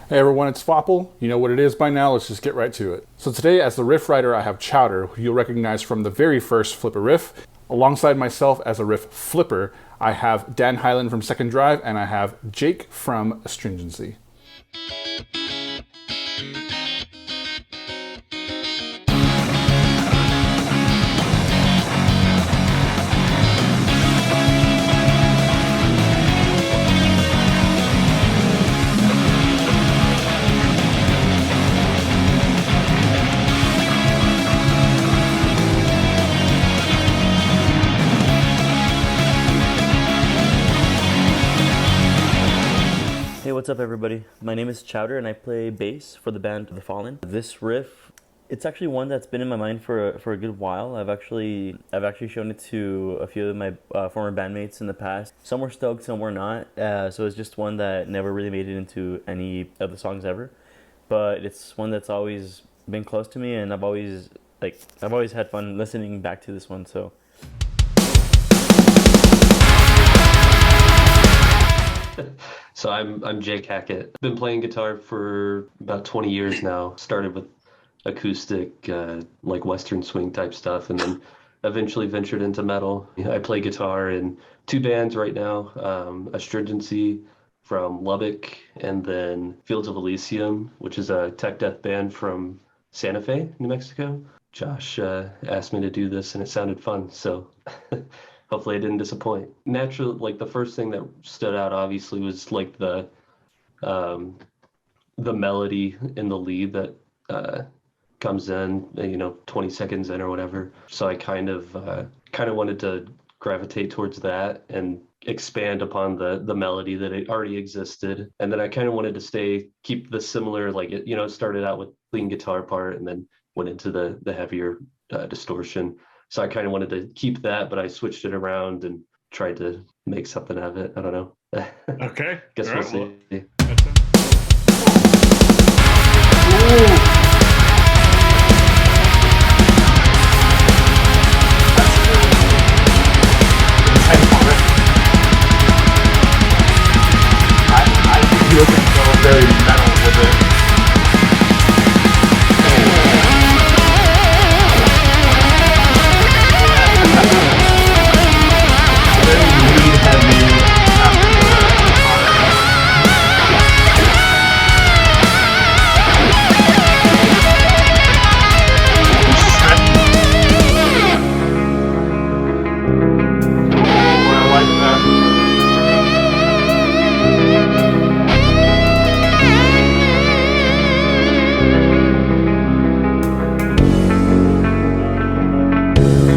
Hey everyone, it's Faupel. You know what it is by now, let's just get right to it. So today as the riff writer I have Chowder, who you'll recognize from the very first Flip-A-Riff. Alongside myself as a riff flipper, I have Dan Hyland from Second Drive, and I have Jake from Astringency. Hey, what's up everybody? My name is Chowder and I play bass for the band The Fallen. This riff, it's actually one that's been in my mind for a good while. I've actually shown it to a few of my former bandmates in the past. Some were stoked, some were not. So it's just one that never really made it into any of the songs ever. But it's one that's always been close to me, and I've always had fun listening back to this one. So So I'm Jake Hackett. Been playing guitar for about 20 years now. Started with acoustic, like Western swing type stuff, and then eventually ventured into metal. I play guitar in two bands right now, Astringency from Lubbock, and then Fields of Elysium, which is a tech death band from Santa Fe, New Mexico. Josh asked me to do this, and it sounded fun, so hopefully I didn't disappoint. Naturally, like the first thing that stood out obviously was like the melody in the lead that comes in, 20 seconds in or whatever. So I kind of wanted to gravitate towards that and expand upon the melody that it already existed. And then I kind of wanted to keep the similar, like it started out with clean guitar part and then went into the heavier distortion. So I kind of wanted to keep that, but I switched it around and tried to make something out of it. I don't know. Okay. Guess we'll see. I think you can go very metal with it.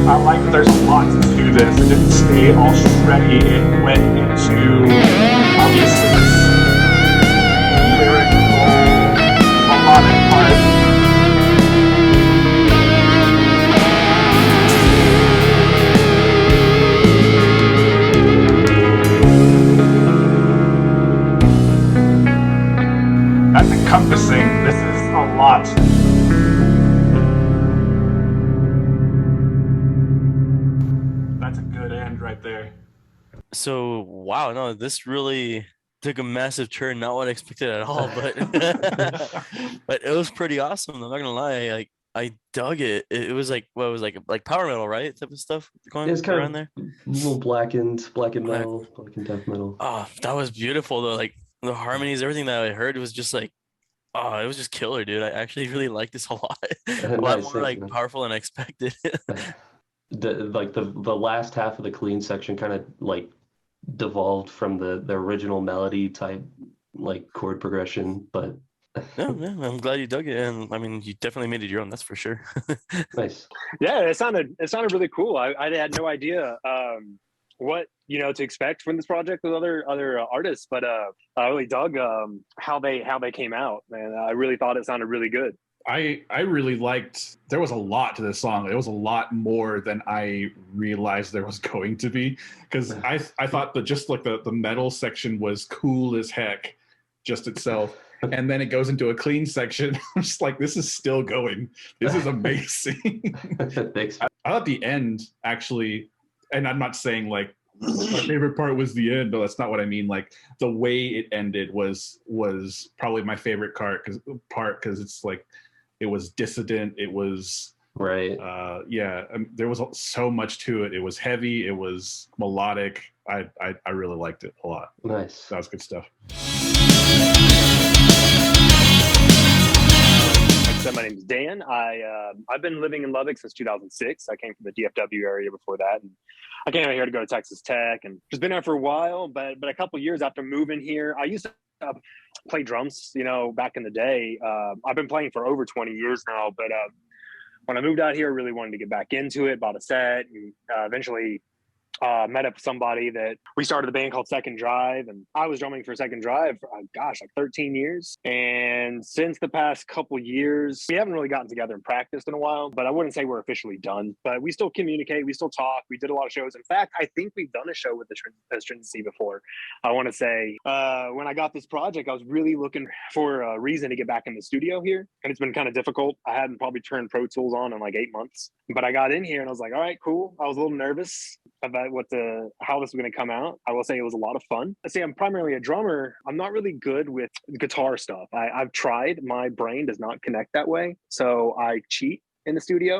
I like there's a lot to this. It didn't stay all shreddy. It went into obviously this lyrical, melodic part. That's encompassing. This is a lot. That's a good end right there. So wow, no, this really took a massive turn, not what I expected at all, but but it was pretty awesome. I'm not gonna lie, like I dug it. It was like what it was like power metal, right? Type of stuff going It's kind around of there. a little blackened metal, blackened death metal. Oh, that was beautiful though. Like the harmonies, everything that I heard was just like, oh, it was just killer, dude. I actually really liked this a lot. A lot Nice, more thanks, like man. powerful than I expected. The last half of the clean section kind of like devolved from the original melody type like chord progression, but Yeah, I'm glad you dug it, and I mean, you definitely made it your own. That's for sure. nice. Yeah, it sounded really cool. I had no idea what to expect from this project with other artists, but I really dug how they came out, man. I really thought it sounded really good. I really liked, there was a lot to this song. There was a lot more than I realized there was going to be, because I thought that just like the metal section was cool as heck just itself, and then it goes into a clean section. I'm just like, this is still going. This is amazing. Thanks. I thought the end actually, and I'm not saying like My favorite part was the end. No, that's not what I mean. Like the way it ended was probably my favorite part because it's like it was dissident. It was Right. there was so much to it. It was heavy. It was melodic. I really liked it a lot. Nice. That was good stuff. My name's Dan. I've been living in Lubbock since 2006. I came from the DFW area before that, and I came out here to go to Texas Tech, and just been there for a while. But a couple of years after moving here, I used to play drums. Back in the day, I've been playing for over 20 years now. But when I moved out here, I really wanted to get back into it. Bought a set, and eventually met up with somebody that we started a band called Second Drive, and I was drumming for Second Drive for like 13 years. And since the past couple years, we haven't really gotten together and practiced in a while, but I wouldn't say we're officially done. But we still communicate, we still talk, we did a lot of shows. In fact, I think we've done a show with the Astringency before. I want to say when I got this project, I was really looking for a reason to get back in the studio here, and it's been kind of difficult. I hadn't probably turned Pro Tools on in like 8 months, but I got in here and I was like, all right, cool. I was a little nervous about how this was going to come out. I will say it was a lot of fun. I say I'm primarily a drummer. I'm not really good with guitar stuff. I've tried. My brain does not connect that way, so I cheat in the studio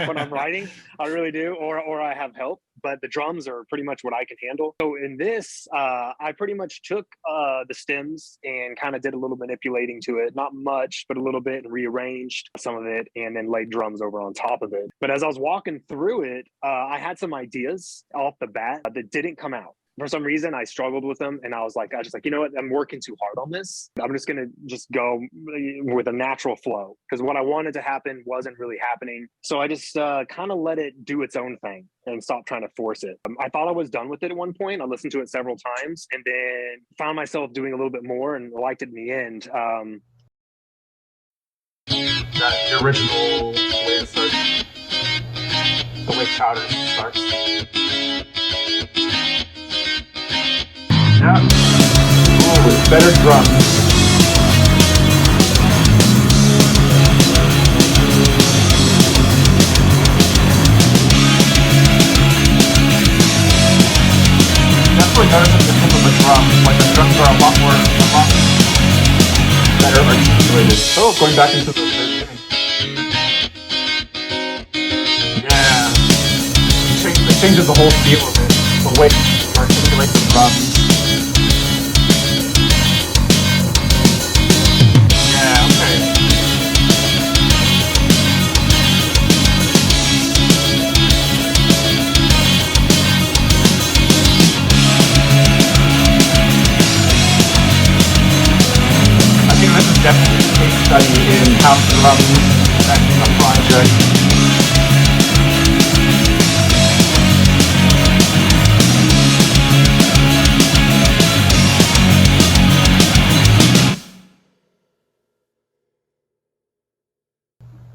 when I'm writing. I really do, or I have help. But the drums are pretty much what I can handle. So in this, I pretty much took the stems and kind of did a little manipulating to it. Not much, but a little bit, and rearranged some of it, and then laid drums over on top of it. But as I was walking through it, I had some ideas off the bat that didn't come out. For some reason, I struggled with them, and I was like, you know what? I'm working too hard on this. I'm just going to go with a natural flow, because what I wanted to happen wasn't really happening. So I just kind of let it do its own thing and stopped trying to force it. I thought I was done with it at one point. I listened to it several times and then found myself doing a little bit more and liked it in the end. The original way it starts, the way Chowder starts. Yeah. Ooh, better drums. Definitely notice the difference with the drums. Like the drums are a lot better articulated. Oh, going back into the beginning. Yeah. It changes the whole feel of it. The way you articulate the drums. Definitely a case study in how drums affect the project.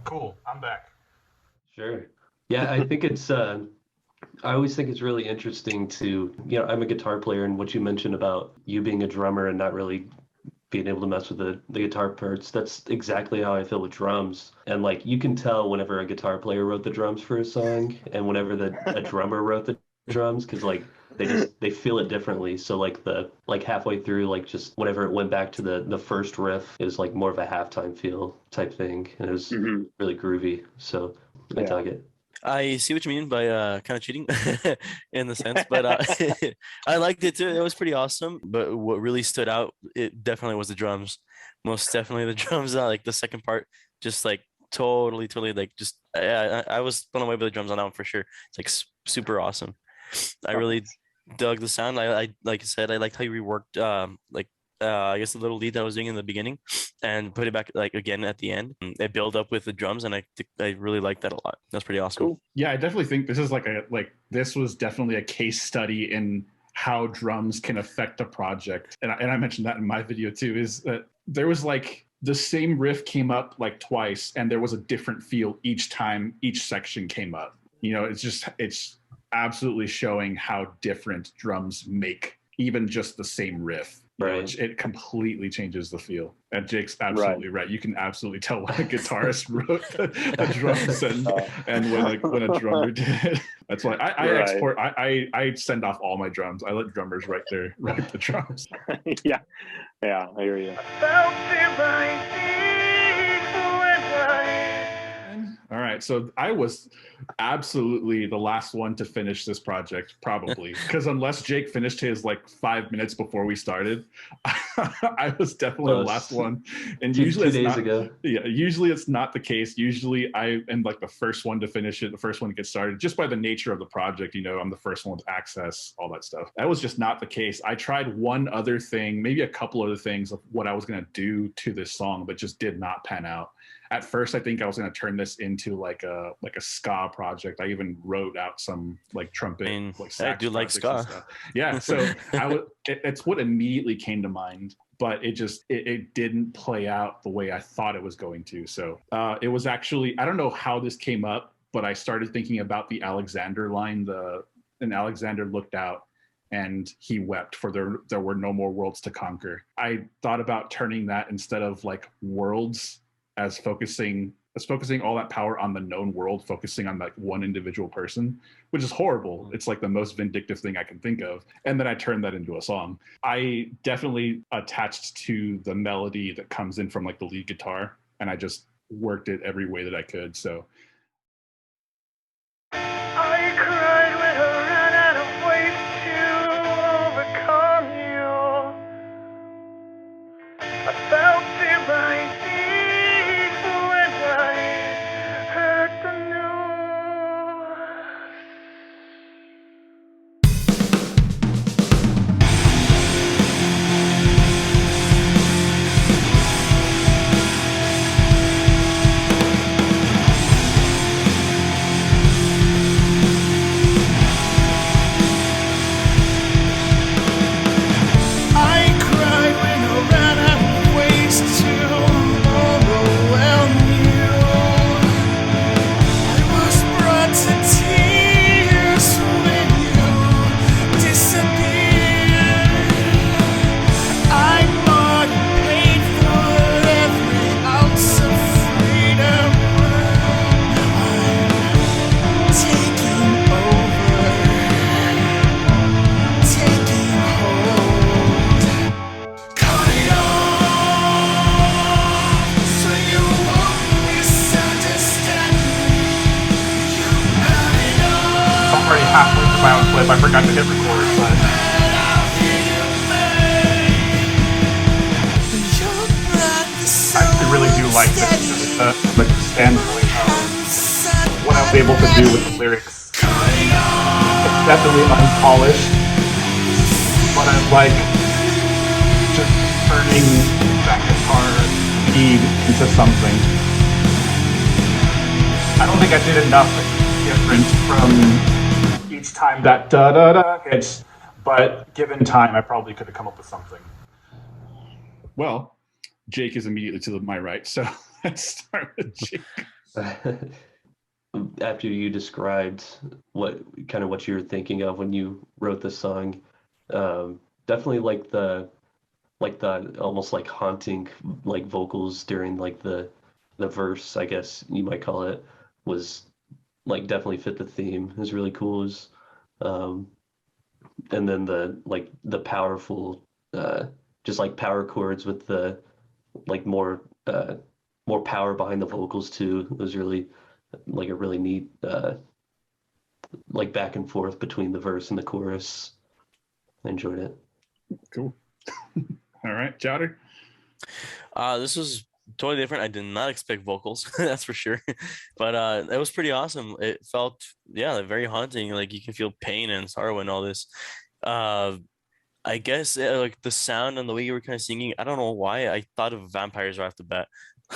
Cool, I'm back. Sure. Yeah, I think it's I always think it's really interesting to, I'm a guitar player, and what you mentioned about you being a drummer and not really being able to mess with the guitar parts, that's exactly how I feel with drums. And like, you can tell whenever a guitar player wrote the drums for a song and whenever a drummer wrote the drums, because like they feel it differently. So like halfway through, like just whenever it went back to the first riff, it was like more of a halftime feel type thing, and it was really groovy. So I dug it. I see what you mean by kind of cheating in the sense, but I liked it too. It was pretty awesome. But what really stood out, it definitely was the drums. Most definitely the drums. Like the second part, just like totally like just I was blown away by the drums on that one for sure. It's like super awesome. I really dug the sound. I like I said, I liked how you reworked I guess the little lead that I was doing in the beginning and put it back like again at the end. It built up with the drums, and I really liked that a lot. That's pretty awesome. Cool. Yeah, I definitely think this is this was definitely a case study in how drums can affect a project. And I mentioned that in my video too, is that there was like the same riff came up like twice and there was a different feel each time each section came up. It's absolutely showing how different drums make even just the same riff. You know, Right. it completely changes the feel. And Jake's absolutely right. You can absolutely tell when a guitarist wrote the drums and when a drummer did it. That's why I send off all my drums. I let drummers write the drums. Yeah, I hear you. All right, so I was absolutely the last one to finish this project, probably, because unless Jake finished his like 5 minutes before we started, I was definitely the last one. And usually two days ago. Yeah, usually it's not the case. Usually I am like the first one to finish it, the first one to get started, just by the nature of the project. You know, I'm the first one to access all that stuff. That was just not the case. I tried one other thing, maybe a couple other things of what I was going to do to this song, but just did not pan out. At first, I think I was going to turn this into like a ska project. I even wrote out some like trumpet, like sax. I do like ska. Yeah, so it's what immediately came to mind, but it didn't play out the way I thought it was going to. So it was actually, I don't know how this came up, but I started thinking about the Alexander line. And Alexander looked out and he wept, for there were no more worlds to conquer. I thought about turning that, instead of like worlds, as focusing all that power on the known world, focusing on like one individual person, which is horrible. It's like the most vindictive thing I can think of. And then I turned that into a song. I definitely attached to the melody that comes in from like the lead guitar, and I just worked it every way that I could. So I cried when I ran out of ways to overcome you. I felt in my knees when I heard the halfway through my own clip. I forgot to hit record, but I actually really do like this, just the standpoint of what I was able to do with the lyrics. It's definitely unpolished, but I like just turning that guitar bead into something. I don't think I did enough different from each time that da-da-da hits, but given time, I probably could have come up with something. Well, Jake is immediately to my right, so let's start with Jake. After you described what you were thinking of when you wrote this song, definitely like the almost like haunting like vocals during like the verse, I guess you might call it, was like definitely fit the theme. It was really cool. And then the powerful just like power chords with the like more power behind the vocals too. It was really like a really neat like back and forth between the verse and the chorus. I enjoyed it. Cool. All right, Chowder. This was totally different. I did not expect vocals, that's for sure. But it was pretty awesome. It felt, very haunting. Like you can feel pain and sorrow and all this. I guess like the sound and the way you were kind of singing, I don't know why I thought of vampires right off the bat.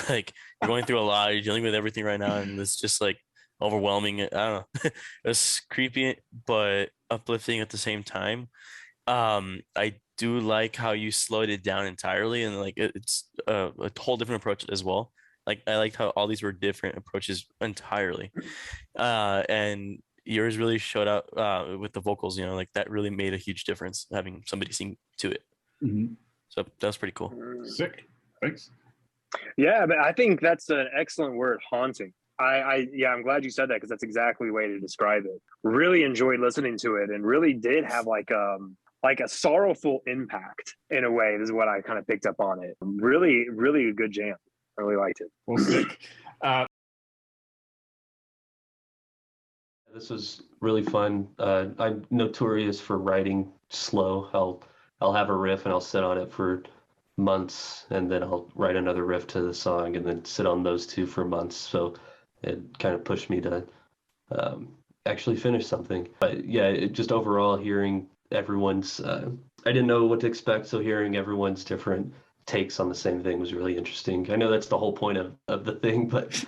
Like you're going through a lot, you're dealing with everything right now, and it's just like overwhelming. I don't know. It was creepy but uplifting at the same time. I do like how you slowed it down entirely, and like it's a whole different approach as well. Like I liked how all these were different approaches entirely. And yours really showed out with the vocals, like that really made a huge difference, having somebody sing to it. Mm-hmm. So that was pretty cool. Sick. Thanks. Yeah, but I think that's an excellent word, haunting. I'm glad you said that because that's exactly the way to describe it. Really enjoyed listening to it and really did have like a sorrowful impact in a way. This is what I kind of picked up on it. Really, really a good jam. I really liked it. Well, sick. This was really fun. I'm notorious for writing slow. I'll have a riff and I'll sit on it for months, and then I'll write another riff to the song, and then sit on those two for months. So it kind of pushed me to actually finish something. But yeah, it just overall hearing everyone's, I didn't know what to expect, so hearing everyone's different takes on the same thing was really interesting. I know that's the whole point of the thing, but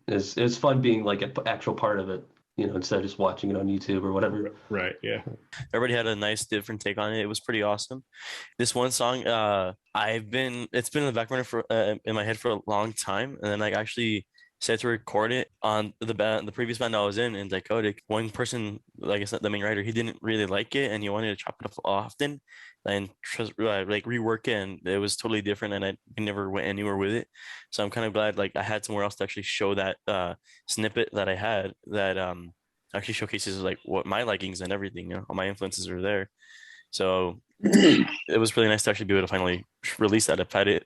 it's fun being like an actual part of it, instead of just watching it on YouTube or whatever. Right. Yeah. Everybody had a nice different take on it. It was pretty awesome. This one song, it's been in the back burner for in my head for a long time, and then I actually set to record it on the previous band I was in Dichotic. One person, like I said, the main writer, he didn't really like it, and he wanted to chop it up often and like rework it, and it was totally different, and I never went anywhere with it. So I'm kind of glad like I had somewhere else to actually show that snippet that I had that actually showcases like what my likings and everything, all my influences are there. So it was really nice to actually be able to finally release that. I've had it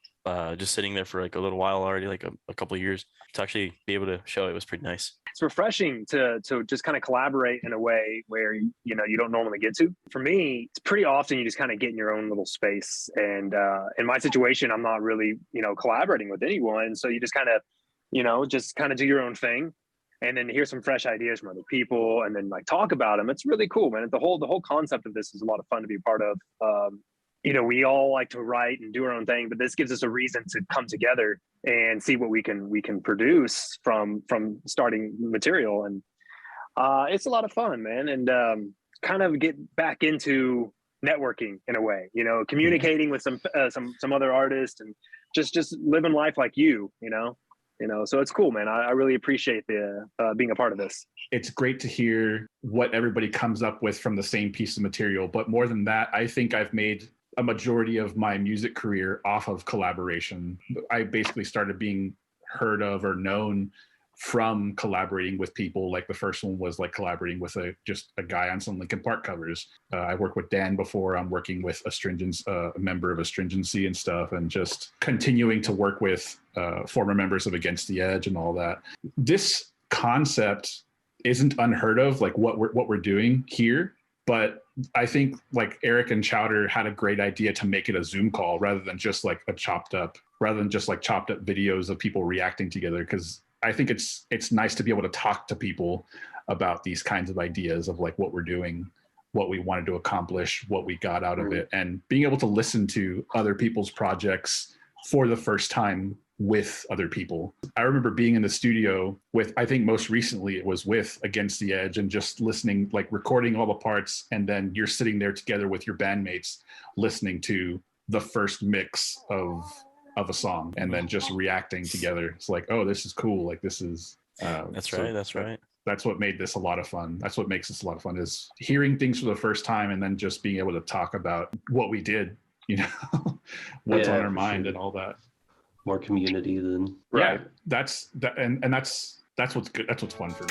just sitting there for like a little while already, like a couple of years. To actually be able to show it was pretty nice. It's refreshing to just kind of collaborate in a way where you don't normally get to. For me, it's pretty often you just kind of get in your own little space. And in my situation, I'm not really collaborating with anyone, so you just kind of do your own thing, and then hear some fresh ideas from other people, and then like talk about them. It's really cool, man. The whole concept of this is a lot of fun to be a part of. We all like to write and do our own thing, but this gives us a reason to come together and see what we can produce from starting material. And it's a lot of fun, man. And kind of get back into networking in a way, communicating with some other artists and just living life like so it's cool, man. I really appreciate the being a part of this. It's great to hear what everybody comes up with from the same piece of material. But more than that, I think I've made a majority of my music career off of collaboration. I basically started being heard of or known from collaborating with people. Like the first one was like collaborating with just a guy on some Linkin Park covers. I worked with Dan before. I'm working with a member of Astringency and stuff, and just continuing to work with former members of Against the Edge and all that. This concept isn't unheard of, like what we're doing here. But I think like Eric and Chowder had a great idea to make it a Zoom call rather than just like chopped up videos of people reacting together. Because I think it's nice to be able to talk to people about these kinds of ideas of like what we're doing, what we wanted to accomplish, what we got out of it, and being able to listen to other people's projects for the first time with other people. I remember being in the studio with, I think most recently it was with Against the Edge, and just listening, like recording all the parts, and then you're sitting there together with your bandmates listening to the first mix of a song and then just reacting together. It's like, oh, this is cool. Like this is that's right. That's what made this a lot of fun. That's what makes this a lot of fun, is hearing things for the first time and then just being able to talk about what we did, what's on our mind and all that. More community than right. That's what's good. That's what's fun for me.